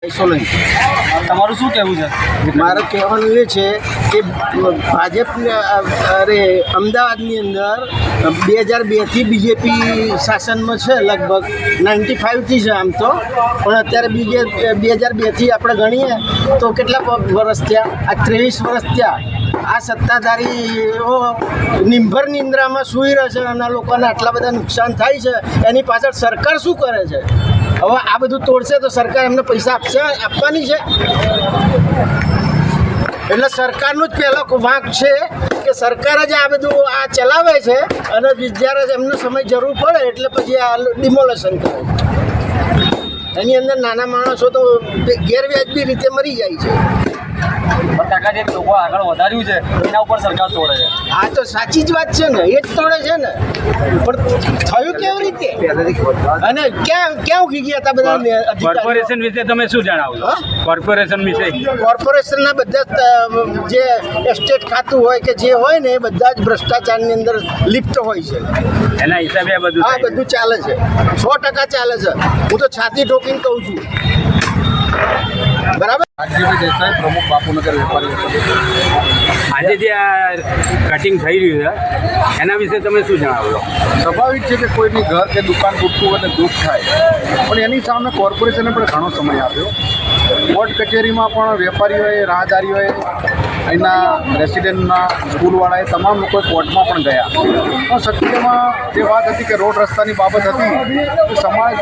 તમારું શું કહેવું છે? મારું કહેવાનું એ છે કે ભાજપને અમદાવાદની અંદર 2002થી બીજેપી શાસનમાં છે, લગભગ 95થી છે આમ તો, પણ અત્યારે 2002થી આપણે ગણીએ તો કેટલા વર્ષ થયા? આ 23 વર્ષ થયા. આ સત્તાધારીઓ નિંભર નિંદ્રામાં સૂઈ રહે છે અને લોકોને આટલા બધા નુકસાન થાય છે. એની પાછળ સરકાર શું કરે છે? હવે આ બધું તોડશે તો સરકાર એમને પૈસા આપવાની છે. એટલે સરકારનું જ પહેલો વાંક છે કે સરકાર જ આ બધું આ ચલાવે છે અને જ્યારે એમને સમય જરૂર પડે એટલે પછી આ ડિમોલેશન કરે છે. એની અંદર નાના માણસો તો ગેરવ્યાજબી રીતે મરી જાય છે. કાકા જે લોકો આગળ વધાર્યું છે એના ઉપર સરકાર તોડે છે. આ તો સાચી જ વાત છે ને, એ જ તોડે છે ને. પણ થયું કેવી રીતે અને ક્યાં ઉગી ગયા હતા બધા? કોર્પોરેશન વિશે તમે શું જણાવો? કોર્પોરેશન વિશે કોર્પોરેશનના બધા જે એસ્ટેટ ખાતું હોય કે જે હોય ને એ બધા જ ભ્રષ્ટાચારની અંદર લિપ્ત હોય છે. એના હિસાબે આ બધું ચાલે છે. 100% ચાલે છે. હું તો છાતી ઠોકીને કહું છું. બરાબર. દેસાઈ, પ્રમુખ બાપુનગર વેપારી. આજે જે આ કટિંગ થઈ રહ્યું છે એના વિશે તમે શું જણાવો? સ્વાભાવિક છે કે કોઈની ઘર કે દુકાન તૂટતું હોય તો દુઃખ થાય, પણ એની સામે કોર્પોરેશને પણ ઘણો સમય આપ્યો. કોર્ટ કચેરીમાં પણ વેપારીઓએ, રાહદારીઓએ, અહીંના રેસિડેન્ટના સ્કૂલવાળાએ તમામ લોકો કોર્ટમાં પણ ગયા. પણ સત્યમાં જે વાત હતી કે રોડ રસ્તાની બાબત હતી, તો સમાજ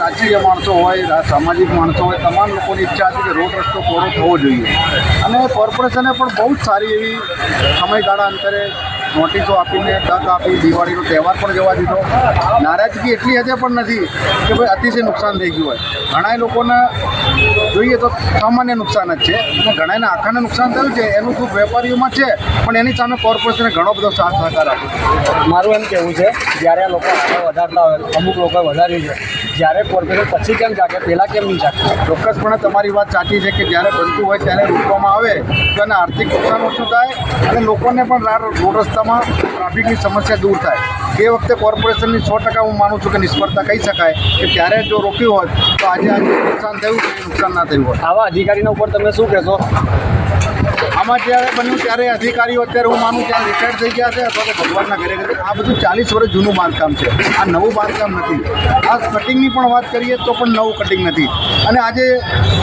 રાજકીય માણસો હોય, સામાજિક માણસો હોય, તમામ લોકોની ઈચ્છા હતી કે રોડ રસ્તો પહોળો થવો જોઈએ. અને કોર્પોરેશને પણ બહુ જ સારી એવી સમયગાળા અંતરે નોટિસો આપીને તક આપી. દિવાળીનો તહેવાર પણ જવા દીધો. નારાજગી એટલી હજે પણ નથી કે ભાઈ અતિશય નુકસાન થઈ ગયું હોય. ઘણા લોકોને જોઈએ તો સામાન્ય નુકસાન જ છે, અને ઘણાને આખાને નુકસાન થયું છે. એનું દુઃખ વેપારીઓમાં છે, પણ એની સામે કોર્પોરેશને ઘણો બધો સાથ સહકાર આપ્યો. મારું એમ કહેવું છે જ્યારે આ લોકો આગળ વધારતા હોય, અમુક લોકોએ વધાર્યું છે, જ્યારે કોર્પોરેશન પછી કેમ જાગે, પહેલાં કેમ નહીં જાગે? ચોક્કસપણે તમારી વાત સાચી છે કે જ્યારે બનતું હોય ત્યારે રોકવામાં આવે તો એને આર્થિક નુકસાન ઓછું થાય અને લોકોને પણ રોડ રસ્તામાં ટ્રાફિકની સમસ્યા દૂર થાય. એ વખતે કોર્પોરેશનની 100% હું માનું છું કે નિષ્ફળતા કહી શકાય કે ત્યારે જો રોક્યું હોત તો આજે નુકસાન થયું કે નુકસાન ના થયું હોત. આવા અધિકારીના ઉપર તમે શું કહેશો? આમાં જ્યારે બન્યું ત્યારે અધિકારીઓ અત્યારે હું માનું ત્યાં રિટાયર્ડ થઈ ગયા છે અથવા તો ભગવાનના ઘરે ગયા. આ બધું 40 વર્ષ જૂનું બાંધકામ છે, આ નવું બાંધકામ નથી. આ કટિંગની પણ વાત કરીએ તો પણ નવું કટિંગ નથી. અને આજે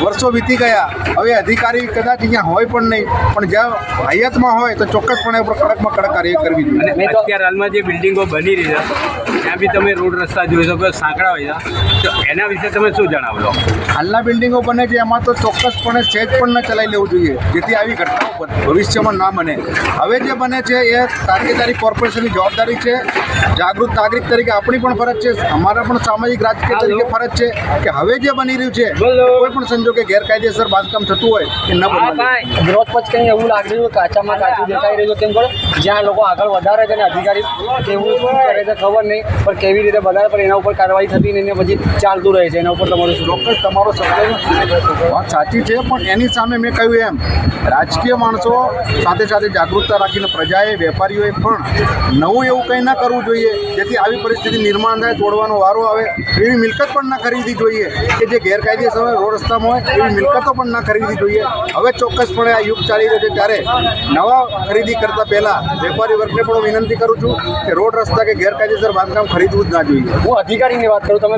વર્ષો વીતી ગયા, હવે અધિકારી કદાચ અહીંયા હોય પણ નહીં, પણ જ્યાં હયાતમાં હોય તો ચોક્કસપણે કડકમાં કડક કાર્ય કરવી જોઈએ. અને અત્યારે હાલમાં જે બિલ્ડિંગો બની રહી છે ત્યાં બી તમે રોડ રસ્તા જોઈ શકો, સાંકડા હોય છે, તો એના વિશે તમે શું જણાવો? હાલના બિલ્ડિંગો બને છે એમાં તો ચોક્કસપણે સેજ પણ ન ચલાવી લેવું જોઈએ, જેથી આવી ઘટનાઓ ભવિષ્યમાં ના બને. હવે જે બને છે એ તારકેદારી કોર્પોરેશનની જવાબદારી છે. જાગૃત નાગરિક તરીકે આપણી પણ ફરજ છે, અમારા પણ સામાજિક રાજકીય તરીકે ફરજ છે કે હવે જે બની રહ્યું છે કોઈ પણ સંજોગે ગેરકાયદેસર બાંધકામ થતું હોય એ ન બનવા. વિરોધ પછી કંઈ એવું લાગી રહ્યું કાચામાં કાચું દેખાઈ રહ્યું કેમ પડે? જ્યાં લોકો આગળ વધારે છે અને અધિકારી કેવું શું કરે છે ખબર નહીં, પણ કેવી રીતે વધારે પણ એના ઉપર કાર્યવાહી થતી નહીં ને પછી ચાલતું રહે છે. એના ઉપર તમારું શું? ચોક્કસ તમારો શબ્દ વાત સાચી છે, પણ એની સામે મેં કહ્યું એમ રાજકીય માણસો સાથે સાથે જાગૃતતા રાખીને પ્રજાએ, વેપારીઓએ પણ નવું એવું કંઈ ના કરવું જોઈએ જેથી આવી પરિસ્થિતિ નિર્માણ થાય, તોડવાનો વારો આવે. એવી મિલકત પણ ના ખરીદવી જોઈએ કે જે ગેરકાયદેસર રોડ રસ્તામાં હોય, એવી મિલકતો પણ ના ખરીદવી જોઈએ. હવે ચોક્કસપણે આ યુગ ચાલી રહ્યો છે ત્યારે નવા ખરીદી કરતાં પહેલાં વેપારી વર્ગને પણ વિનંતી કરું છું કે રોડ રસ્તા કે ગેરકાયદેસર બાંધકામ ખરીદવું જ ના જોઈએ. હું અધિકારીની વાત કરું, તમે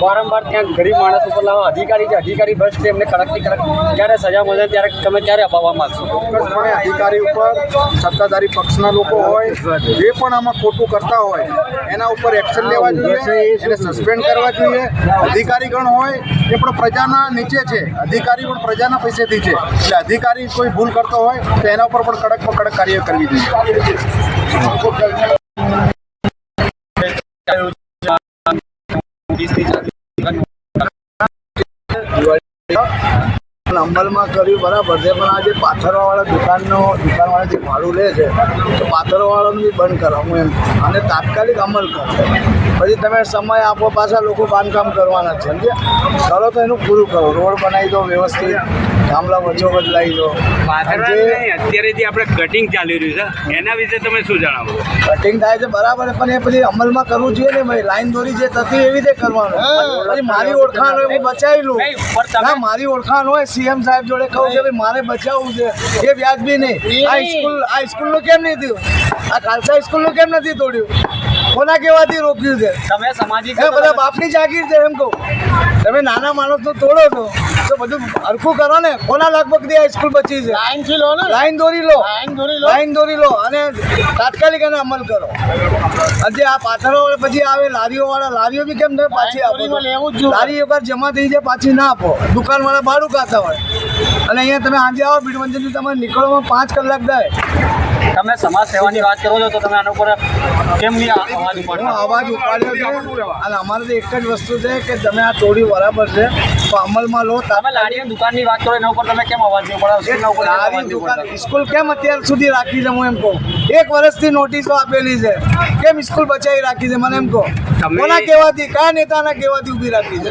વારંવાર ત્યાં ગરીબ માણસ ઉપર લાવો, અધિકારી છે, અધિકારી ભ્રષ્ટ એમને કડકથી કડક જ્યારે સજા મળે ત્યારે તમે ક્યારે અપાવવા માંગશો? ચોક્કસપણે અધિકારી ઉપર સત્તાધારી પક્ષના લોકો હોય, જે પણ આમાં ખોટું કરતા હોય એના ઉપર એક્શન લેવા જોઈએ, એને સસ્પેન્ડ કરવા જોઈએ. અધિકારીગણ હોય એ પણ પ્રજાના નીચે છે, અધિકારી પણ પ્રજાના પૈસેથી છે, એટલે અધિકારી કોઈ ભૂલ કરતો હોય તો એના ઉપર પણ કડકમાં કડક કાર્ય કરવી જોઈએ. અમલમાં કર્યું બરાબર છે, પણ આ જે પાથરવાવાળા દુકાનવાળા જે ભાડું લે છે તો પાથરવાળાનું બી બંધ કરાવું એમ, અને તાત્કાલિક અમલ કરો. પછી તમે સમય આપો, પાછા લોકો બાંધકામ કરવાના છે, સમજ્યા? કરો તો એનું પૂરું કરો, રોડ બનાવી દો વ્યવસ્થિત, ગામડા વચ્ચો બદલાવી દો. અત્યારે જે આપણે કટિંગ ચાલી રહ્યું છે એના વિશે તમે શું જણાવો? કટિંગ થાય છે બરાબર, પણ એ પછી અમલમાં કરવું જોઈએ ને ભાઈ. લાઈન દોરી જે થતી એવી રીતે કરવાનું. પછી મારી ઓળખાણ હોય હું બચાવી લઉં. ના, મારી ઓળખાણ હોય સીએમ સાહેબ જોડે કહું કે ભાઈ મારે બચાવવું છે, એ વ્યાજબી નહીં. આ સ્કૂલનું કેમ નહીં થયું? આ ખાલસા સ્કૂલનું કેમ નથી તોડ્યું? કોના કહેવાથી રોક્યું છે? તમે સામાજિક એ બધા બાપની જાગીર છે એમ કહું. તમે નાના માણસનો તોડો છો તો બધું હરખું કરો ને. કોના લગભગથી આ સ્કૂલ બચી છે? લાઈનથી લો ને, લાઈન દોરી લો, લાઈન દોરી લો અને તાત્કાલિક એને અમલ કરો. આજે આ પાથરો પછી આવે લારીઓવાળા, લારીઓ બી કેમ તમે પાછી આપો? લારી એકવાર જમા થઈ જાય પાછી ના આપો. દુકાનવાળા ભાડું ખાતા હોય અને અહીંયા તમે આજે આવો ભીડમંદિરથી તમારે નીકળવામાં 5 કલાક થાય. તમે સમાજ સેવાની વાત કરો છો તો તમે આના ઉપર કેમ નહીં અવાજ હું ઉપાડતા? અવાજ ઉપાડ્યો છે અને અમારે તો એક જ વસ્તુ છે કે તમે આ તોડી બરાબર છે તો અમલમાં લો. તમે લારીની દુકાનની વાત કરો એના ઉપર તમે કેમ અવાજ નહીં ઉપાડો? એના ઉપર અવાજ લારી નહીં દુકાન ઉપાડતા? સ્કૂલ કેમ અત્યાર સુધી રાખી છે? હું એમ કહું 1 વર્ષથી નોટિસો આપેલી છે, કેમ સ્કૂલ બચાવી રાખી છે? મને એમ કહો, કોના કહેવાથી, કયા નેતાના કહેવાથી ઊભી રાખી છે?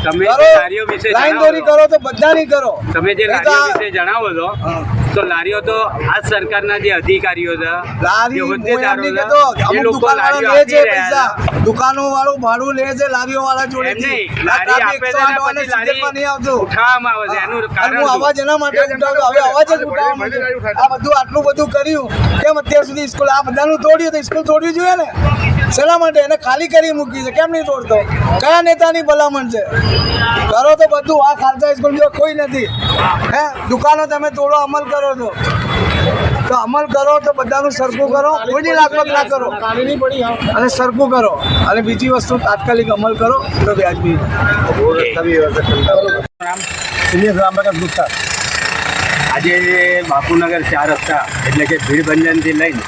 તમે કરો, જે લારીઓ વિશે લાઈન જણાવો દોરી કરો તો બધાની કરો. તમે જે નહીં તો લારીઓ આ- વિશે જણાવો છો હા. તો લારીઓ તો આ સરકારના જે અધિકારીઓ છે, લારી જે હું એમ હોદ્દેદારો નહીં છે, કહેતો, એ અમુક લોકો દુકાનવાળા લારીઓ લે આપી છે રહ્યા પૈસા, દુકાનોવાળું ભાડું લે છે લારીઓવાળા એમ જોડેથી. નહીં, આ લારી ટ્રાફિક આપે છે 108 ને વાળા પછી સિગ્નલમાં નહીં આવતું. ઉઠાવવામાં આવે છે. એનું અને કારણ હું શું? અવાજ એના માટે ઉઠાવ્યો. હવે અવાજ જ ઉઠાવવાનો છે. આ બધું આટલું બધું કર્યું કેમ અત્યાર સુધી સ્કૂલ આ બધાનું તોડ્યું તો સ્કૂલ તોડવી જોઈએ ને. શેના માટે? એને ખાલી કરી મૂકી છે, કેમ નહીં તોડતો? કયા નેતાની ભલામણ છે? કરો તો બધું. આ ખાલસા સ્કૂલ જો કોઈ નથી. હે, દુકાનો તમે તોડો, અમલ કરો છો તો અમલ કરો તો બધાનું સરખું કરો, કોઈની લાગવગ ના કરો અને સરખું કરો. અને બીજી વસ્તુ તાત્કાલિક અમલ કરો તો વ્યાજબી. આજે જે બાપુનગર 4 રસ્તા એટલે કે ભીડભંજનથી લઈને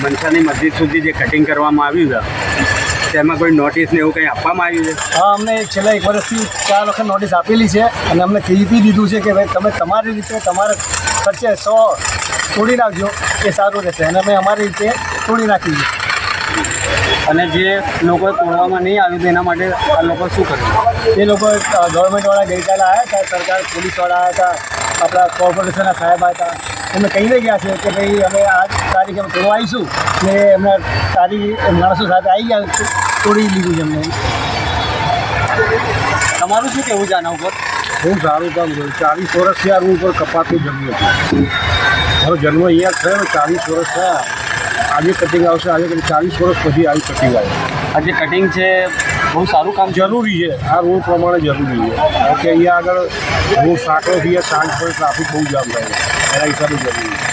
મનસાની મસ્જિદ સુધી જે કટિંગ કરવામાં આવ્યું છે તેમાં કોઈ નોટિસ ને એવું કંઈ આપવામાં આવ્યું છે? હા, અમને છેલ્લા 1 વર્ષથી 4 વખત નોટિસ આપેલી છે અને અમને કહી દીધું છે કે ભાઈ તમે તમારી રીતે તમારા ખર્ચે 100 તોડી નાખજો, એ સારું રહેશે. અને અમે અમારી રીતે તોડી નાખીએ. અને જે લોકોએ તોડવામાં નહીં આવ્યું તો એના માટે આ લોકો શું કરે? એ લોકો ગવર્મેન્ટવાળા ગઈકાલે આવ્યા હતા, સરકાર પોલીસવાળા આવ્યા હતા, આપણા કોર્પોરેશનના સાહેબ આવ્યા હતા. એમને કહીને ગયા છે કે ભાઈ અમે આ તારીખે અમે તોડવા આવીશું ને એમને તારીખ માણસો સાથે આવી ગયા, તોડી લીધું છે એમને. તમારું શું કહેવું છે આના ઉપર? બહુ સારું કામ કર્યું. 40 વર્ષથી આ રૂમ ઉપર કપાતું જમ્યું હતું. મારો જન્મ અહીંયા થયો, 40 વર્ષ થયા. આજે કટિંગ આવશે, આજે 40 વર્ષ પછી આવી કટિંગ આવે. આ જે કટિંગ છે બહુ સારું કામ છે. જરૂરી છે, આ રૂલ પ્રમાણે જરૂરી છે. કારણ કે અહીંયા આગળ રોડ સાંકળો થી સાંજ પર ટ્રાફિક બહુ જામ થાય, એના હિસાબે જરૂરી છે.